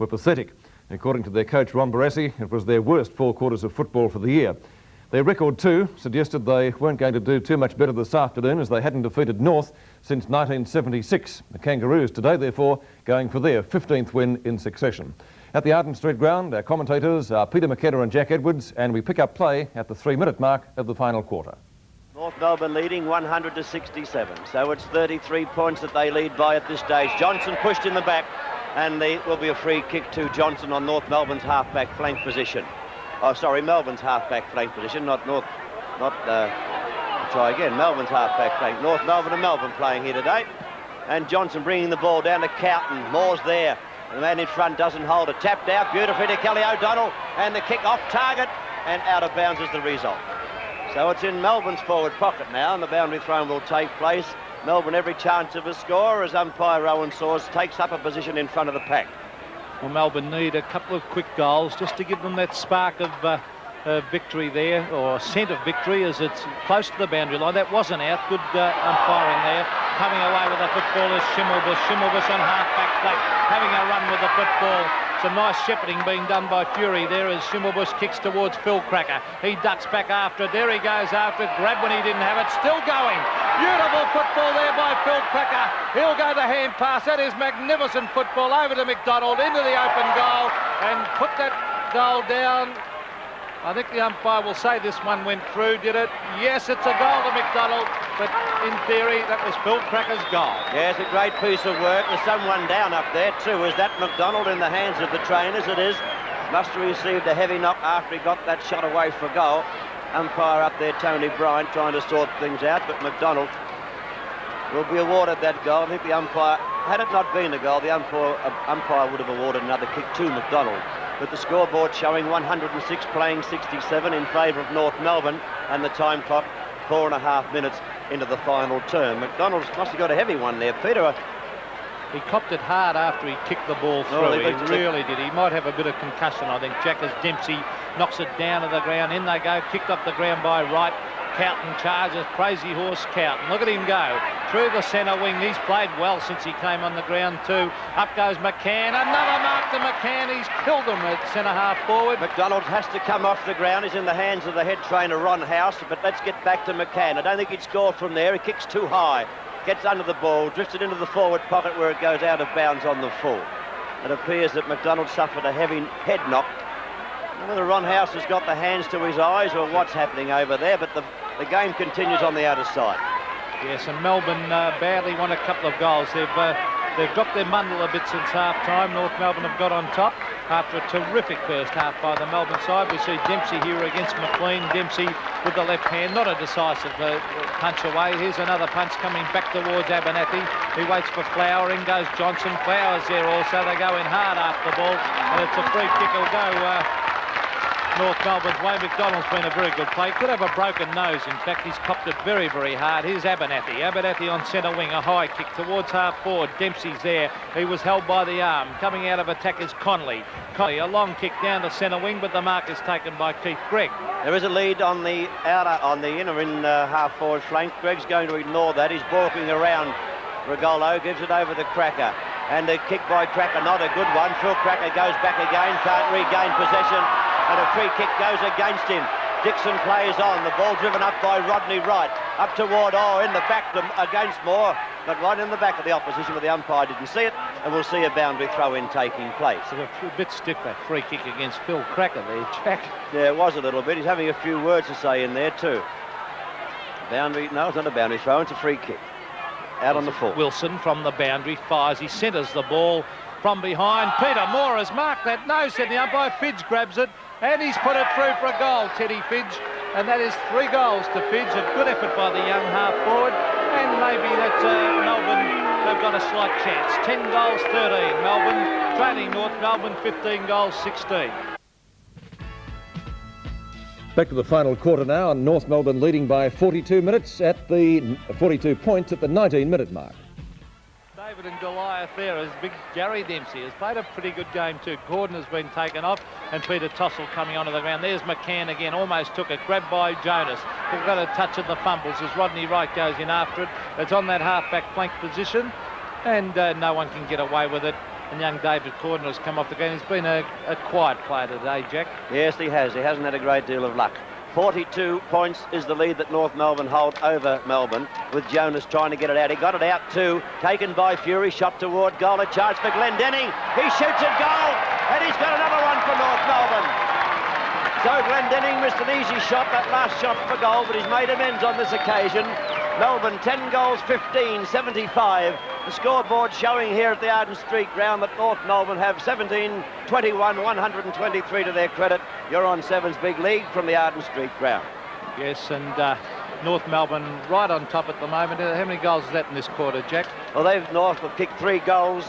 were pathetic. According to their coach Ron Barassi, it was their worst 4 quarters of football for the year. Their record too suggested they weren't going to do too much better this afternoon, as they hadn't defeated North since 1976. The Kangaroos today, therefore, going for their 15th win in succession. At the Arden Street ground, our commentators are Peter McKenna and Jack Edwards, and we pick up play at the 3-minute mark of the final quarter. North Melbourne leading 100 to 67, so it's 33 points that they lead by at this stage. Johnson pushed in the back, and there will be a free kick to Johnson on North Melbourne's half-back flank position. Oh, sorry, Melbourne's half-back flank position, try again, Melbourne's half-back flank. North Melbourne and Melbourne playing here today. And Johnson bringing the ball down to Cowton. Moore's there. The man in front doesn't hold it. Tapped out beautifully to Kelly O'Donnell. And the kick off target and out of bounds is the result. So it's in Melbourne's forward pocket now, and the boundary throw will take place. Melbourne every chance of a score as umpire Rowan Saws takes up a position in front of the pack. Well, Melbourne need a couple of quick goals just to give them that spark of victory there, or scent of victory, as it's close to the boundary line. That wasn't out. Good umpiring there. Coming away with the football is Schimmelbusch. Schimmelbusch on half-back flank, having a run with the football. Some nice shepherding being done by Fury there as Schimmelbusch kicks towards Phil Cracker. He ducks back after it. There he goes after it. Grabbed when he didn't have it. Still going. Beautiful football there by Phil Cracker. He'll go the hand pass. That is magnificent football over to McDonald into the open goal and put that goal down. I think the umpire will say this one went through, did it? Yes, it's a goal to McDonald, but in theory, that was Phil Cracker's goal. Yes, a great piece of work. There's someone down up there too. Is that McDonald in the hands of the trainers? It is. Must have received a heavy knock after he got that shot away for goal. Umpire up there, Tony Bryant, trying to sort things out, but McDonald will be awarded that goal. I think the umpire, had it not been a goal, the umpire would have awarded another kick to McDonald. But the scoreboard showing 106 playing 67 in favour of North Melbourne, and the time clock 4.5 minutes into the final term. McDonald must have got a heavy one there, Peter. He copped it hard after he kicked the ball through. He really did. He might have a bit of concussion, I think. Jack, as Dempsey knocks it down to the ground. In they go, kicked up the ground by Wright. Cowton charges, Crazy Horse Cowton. Look at him go through the centre wing. He's played well since he came on the ground too. Up goes McCann. Another mark to McCann. He's killed him at centre half forward. McDonald has to come off the ground. He's in the hands of the head trainer Ron House. But let's get back to McCann. I don't think he'd score from there. He kicks too high. Gets under the ball, drifts it into the forward pocket where it goes out of bounds on the full. It appears that McDonald suffered a heavy head knock. Whether Ron House has got the hands to his eyes or what's happening over there, but the game continues on the outer side. Yes, and Melbourne badly want a couple of goals. They've dropped their bundle a bit since half-time. North Melbourne have got on top after a terrific first half by the Melbourne side. We see Dempsey here against McLean. Dempsey with the left hand, not a decisive punch away. Here's another punch coming back towards Abernathy. He waits for Flower. In goes Johnson. Flower's there also. They go in hard after the ball, and it's a free kick. It'll go North Melbourne's way. McDonald's been a very good play. Could have a broken nose. In fact, he's copped it very, very hard. Here's Abernathy. Abernathy on centre wing. A high kick towards half forward. Dempsey's there. He was held by the arm. Coming out of attack is Connolly. A long kick down to centre wing, but the mark is taken by Keith Gregg. There is a lead on the inner in half forward flank. Gregg's going to ignore that. He's balking around. Regolo gives it over to Cracker. And a kick by Cracker, not a good one. Phil Cracker goes back again, can't regain possession. And a free kick goes against him. Dixon plays on. The ball driven up by Rodney Wright. Up toward, in the back against Moore. But right in the back of the opposition, but the umpire didn't see it. And we'll see a boundary throw-in taking place. It's a bit stiff, that free kick against Phil Cracker there, Jack. Yeah, it was a little bit. He's having a few words to say in there too. Boundary, no, it's not a boundary throw. It's a free kick. Out on the full. Wilson from the boundary fires. He centres the ball from behind. Peter Moore has marked that. No, said the umpire. Fidge grabs it. And he's put it through for a goal, Teddy Fidge. And that is 3 goals to Fidge. A good effort by the young half forward. And maybe that's Melbourne, they've got a slight chance. 10 goals, 13. Melbourne trailing North Melbourne, 15 goals, 16. Back to the final quarter now, and North Melbourne leading by 42 points at the 19-minute mark. David and Goliath there as big Gary Dempsey has played a pretty good game too. Gordon has been taken off and Peter Tossell coming onto the ground. There's McCann again, almost took it, grabbed by Jonas. He's got a touch of the fumbles as Rodney Wright goes in after it. It's on that half-back flank position and no one can get away with it. and young David Cordner has come off the game. He's been a quiet player today, Jack. Yes, he has. He hasn't had a great deal of luck. 42 points is the lead that North Melbourne hold over Melbourne, with Jonas trying to get it out. He got it out too, taken by Fury, shot toward goal, a chance for Glendenning. He shoots at goal, and he's got another one for North Melbourne. So Glendenning missed an easy shot, that last shot for goal, but he's made amends on this occasion. Melbourne 10 goals, 15, 75. The scoreboard showing here at the Arden Street ground that North Melbourne have 17, 21, 123 to their credit. You're on Sevens Big League from the Arden Street ground. Yes, and North Melbourne right on top at the moment. How many goals is that in this quarter, Jack? Well, North have kicked 3 goals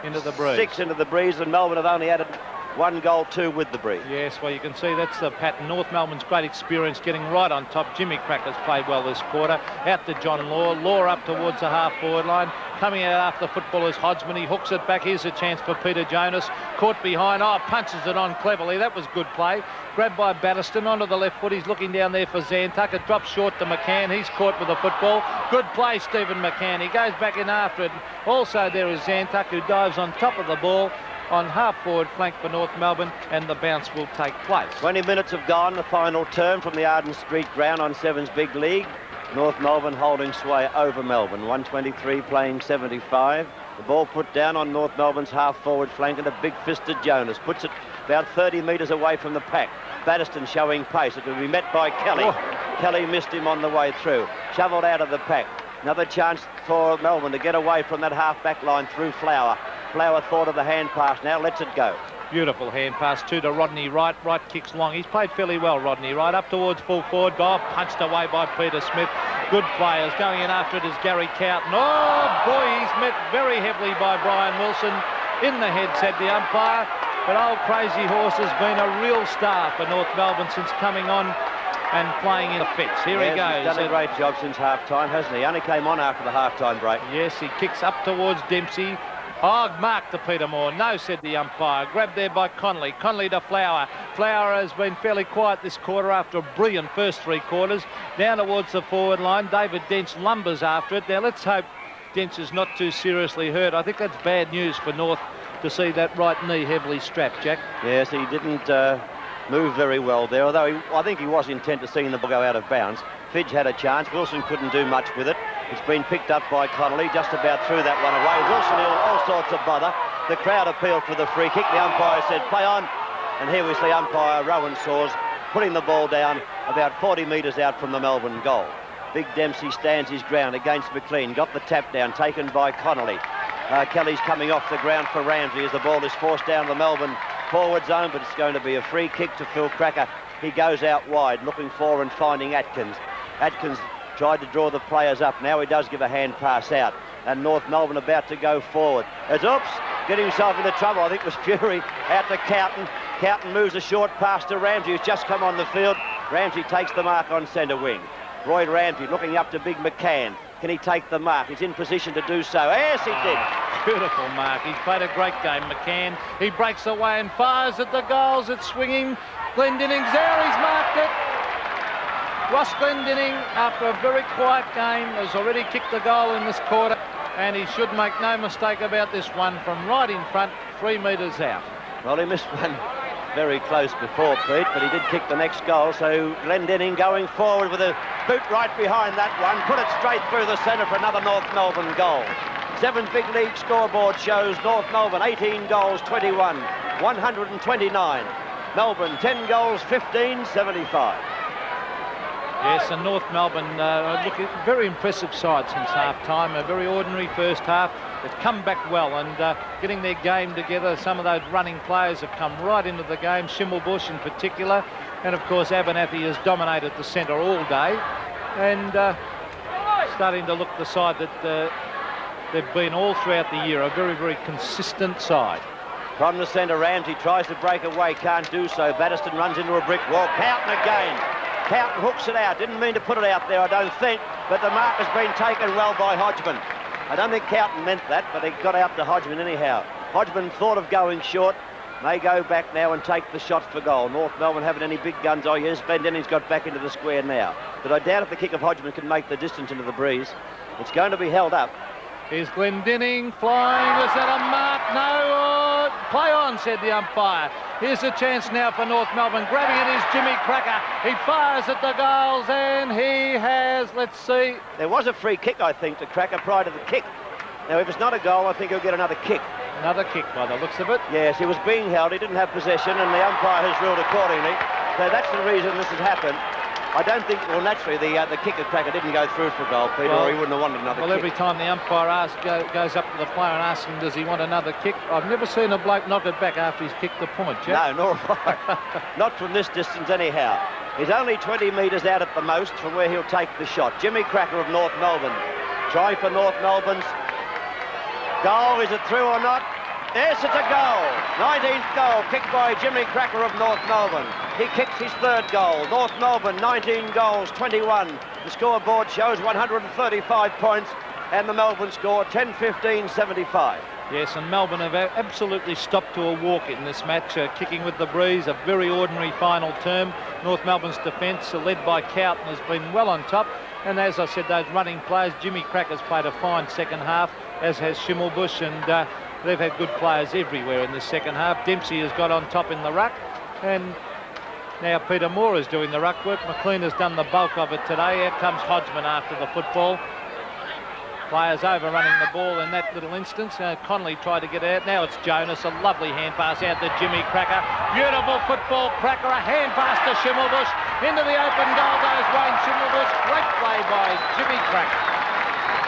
into the breeze. 6 into the breeze, and Melbourne have only added 1 goal, 2 with the breeze. Yes, well, you can see that's the pattern. North Melbourne's great experience getting right on top. Jimmy Cracker's played well this quarter. Out to John Law. Law up towards the half-forward line. Coming out after the football is Hodgman. He hooks it back. Here's a chance for Peter Jonas. Caught behind. Oh, punches it on cleverly. That was good play. Grabbed by Batterston onto the left foot. He's looking down there for Zantuck. It drops short to McCann. He's caught with the football. Good play, Stephen McCann. He goes back in after it. Also there is Zantuck, who dives on top of the ball on half-forward flank for North Melbourne, and the bounce will take place. 20 minutes have gone, the final term from the Arden Street ground on Sevens Big League. North Melbourne holding sway over Melbourne, 123 playing 75. The ball put down on North Melbourne's half-forward flank, and a big-fisted Jonas puts it about 30 metres away from the pack. Batterston showing pace. It will be met by Kelly. Oh. Kelly missed him on the way through. Shovelled out of the pack. Another chance for Melbourne to get away from that half-back line through Flower. Flower thought of the hand pass, now lets it go. Beautiful hand pass to Rodney Wright. Wright kicks long. He's played fairly well, Rodney Wright. Up towards full forward. Oh, punched away by Peter Smith. Good players. Going in after it is Gary Cowton. Oh, boy, he's met very heavily by Brian Wilson. In the head, said the umpire. But old Crazy Horse has been a real star for North Melbourne since coming on and playing in the fits. Here he goes. He's done a great job since half-time, hasn't he? Only came on after the half-time break. Yes, he kicks up towards Dempsey. Oh, mark to Peter Moore. No, said the umpire. Grabbed there by Connolly. Connolly to Flower. Flower has been fairly quiet this quarter after a brilliant first 3 quarters. Down towards the forward line. David Dents lumbers after it. Now, let's hope Dents is not too seriously hurt. I think that's bad news for North to see that right knee heavily strapped, Jack. Yes, he didn't move very well there, although I think he was intent to seeing the ball go out of bounds. Fidge had a chance. Wilson couldn't do much with it. It's been picked up by Connolly, just about threw that one away. Wilson, all sorts of bother. The crowd appealed for the free kick. The umpire said, play on. And here we see umpire Rowan Saws putting the ball down about 40 metres out from the Melbourne goal. Big Dempsey stands his ground against McLean. Got the tap down, taken by Connolly. Kelly's coming off the ground for Ramsey as the ball is forced down the Melbourne forward zone, but it's going to be a free kick to Phil Cracker. He goes out wide, looking for and finding Atkins. Atkins tried to draw the players up. Now he does give a hand pass out. And North Melbourne about to go forward. As oops, get himself into trouble. I think it was Fury out to Cowton. Cowton moves a short pass to Ramsey, who's just come on the field. Ramsey takes the mark on centre wing. Roy Ramsey looking up to Big McCann. Can he take the mark? He's in position to do so. Yes, he did. Beautiful mark. He's played a great game, McCann. He breaks away and fires at the goals. It's swinging. Glendinning's there. He's marked it. Ross Glendenning, after a very quiet game, has already kicked the goal in this quarter, and he should make no mistake about this one from right in front, 3 metres out. Well, he missed one very close before, Pete, but he did kick the next goal, so Glendenning going forward with a boot right behind that one, put it straight through the centre for another North Melbourne goal. Sevens Big League scoreboard shows North Melbourne 18 goals, 21, 129. Melbourne 10 goals, 15, 75. Yes, and North Melbourne look a very impressive side since half-time. A very ordinary first half. They've come back well and getting their game together. Some of those running players have come right into the game, Schimmelbusch in particular. And, of course, Abernathy has dominated the centre all day. And starting to look the side that they've been all throughout the year, a very, very consistent side. From the centre, Ramsey tries to break away, can't do so. Batterston runs into a brick wall. Cowton again. Cowton hooks it out. Didn't mean to put it out there, I don't think, but the mark has been taken well by Hodgman. I don't think Cowton meant that, but he got out to Hodgman anyhow. Hodgman thought of going short. May go back now and take the shot for goal. North Melbourne haven't any big guns. Oh, yes, Glendenning's got back into the square now. But I doubt if the kick of Hodgman can make the distance into the breeze. It's going to be held up. Here's Glendinning flying. Was that a mark? No. Play on, said the umpire. Here's a chance now for North Melbourne. Grabbing it is Jimmy Cracker. He fires at the goals and he has, let's see. There was a free kick, I think, to Cracker prior to the kick. Now, if it's not a goal, I think he'll get another kick. Another kick by the looks of it. Yes, he was being held. He didn't have possession, and the umpire has ruled accordingly. So that's the reason this has happened. I don't think, well, naturally, the kick of Cracker didn't go through for goal, Peter, or he wouldn't have wanted another kick. Well, every time the umpire goes up to the player and asks him, does he want another kick? I've never seen a bloke knock it back after he's kicked the point, Jack. No, nor have I. Not from this distance, anyhow. He's only 20 metres out at the most from where he'll take the shot. Jimmy Cracker of North Melbourne. Try for North Melbourne's goal. Is it through or not? Yes, it's a goal. 19th goal, kicked by Jimmy Cracker of North Melbourne. He kicks his third goal. North Melbourne, 19 goals, 21. The scoreboard shows 135 points, and the Melbourne score 10-15-75. Yes, and Melbourne have absolutely stopped to a walk in this match, kicking with the breeze, a very ordinary final term. North Melbourne's defence, led by Cowton, has been well on top. And as I said, those running players, Jimmy Cracker's played a fine second half, as has Schimmelbusch, and they've had good players everywhere in the second half. Dempsey has got on top in the ruck, and now Peter Moore is doing the ruck work. McLean has done the bulk of it today. Here comes Hodgman after the football. Players overrunning the ball in that little instance. Connolly tried to get out. Now it's Jonas. A lovely hand pass out to Jimmy Cracker. Beautiful football, Cracker. A hand pass to Schimmelbusch. Into the open goal goes Wayne Schimmelbusch. Great play by Jimmy Cracker.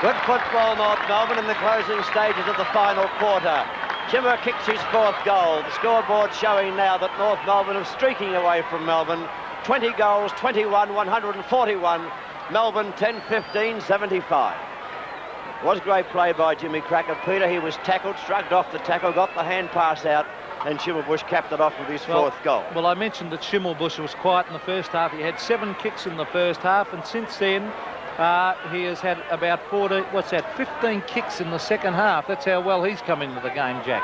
Good football, North Melbourne, in the closing stages of the final quarter. Jimmer kicks his fourth goal. The scoreboard showing now that North Melbourne is streaking away from Melbourne. 20 goals, 21, 141. Melbourne 10-15-75. It was great play by Jimmy Cracker. Peter, he was tackled, shrugged off the tackle, got the hand pass out, and Schimmelbusch capped it off with his fourth goal. Well, I mentioned that Schimmelbusch was quiet in the first half. He had 7 kicks in the first half, and since then he has had about 15 kicks in the second half. That's how well he's come into the game, Jack.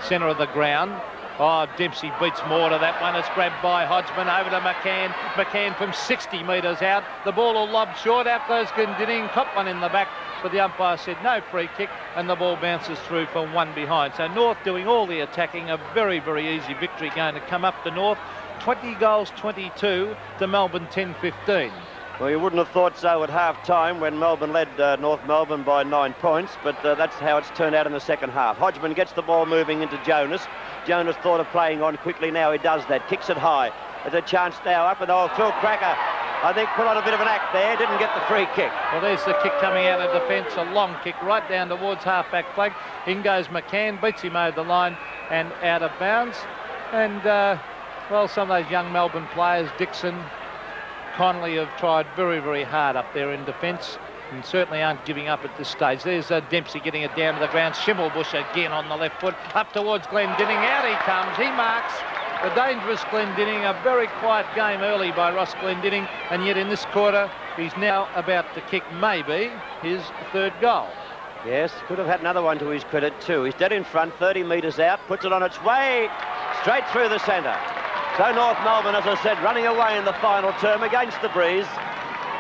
Centre of the ground. Oh, Dempsey beats Moore to that one. It's grabbed by Hodgman over to McCann. McCann from 60 metres out. The ball will lob short. Out goes Glendinning. Cop one in the back. But the umpire said no free kick, and the ball bounces through from one behind. So North doing all the attacking. A very, very easy victory going to come up to North. 20 goals, 22 to Melbourne 10-15. Well, you wouldn't have thought so at half-time when Melbourne led North Melbourne by 9 points, but that's how it's turned out in the second half. Hodgman gets the ball moving into Jonas. Jonas thought of playing on quickly. Now he does that. Kicks it high. There's a chance now up, and Phil Cracker, I think, put on a bit of an act there. Didn't get the free kick. Well, there's the kick coming out of defence. A long kick right down towards half-back flag. In goes McCann. Beats him over the line and out of bounds. And, well, some of those young Melbourne players, Dixon, Connolly, have tried very, very hard up there in defence and certainly aren't giving up at this stage. There's Dempsey getting it down to the ground. Schimmelbusch again on the left foot. Up towards Glendinning. Out he comes. He marks the dangerous Glendinning. A very quiet game early by Ross Glendinning, and yet in this quarter he's now about to kick maybe his third goal. Yes, could have had another one to his credit too. He's dead in front, 30 metres out, puts it on its way straight through the centre. So North Melbourne, as I said, running away in the final term against the breeze.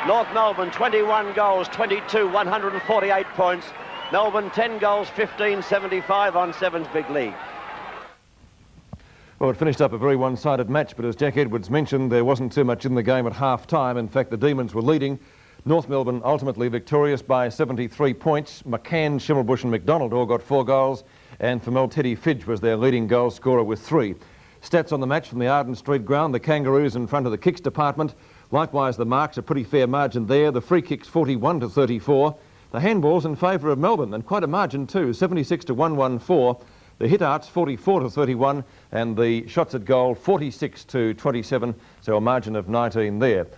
North Melbourne 21 goals, 22, 148 points. Melbourne 10 goals, 15-75 on Sevens Big League. Well, it finished up a very one-sided match, but as Jack Edwards mentioned, there wasn't too much in the game at half-time. In fact, the Demons were leading. North Melbourne ultimately victorious by 73 points. McCann, Schimmelbusch and McDonald all got 4 goals, and for Mel, Teddy Fidge was their leading goal scorer with 3. Stats on the match from the Arden Street ground. The Kangaroos in front of the kicks department. Likewise, the marks, a pretty fair margin there. The free kicks 41-34. The handballs in favour of Melbourne, and quite a margin too, 76-114. The hit outs 44-31, and the shots at goal 46-27, so a margin of 19 there.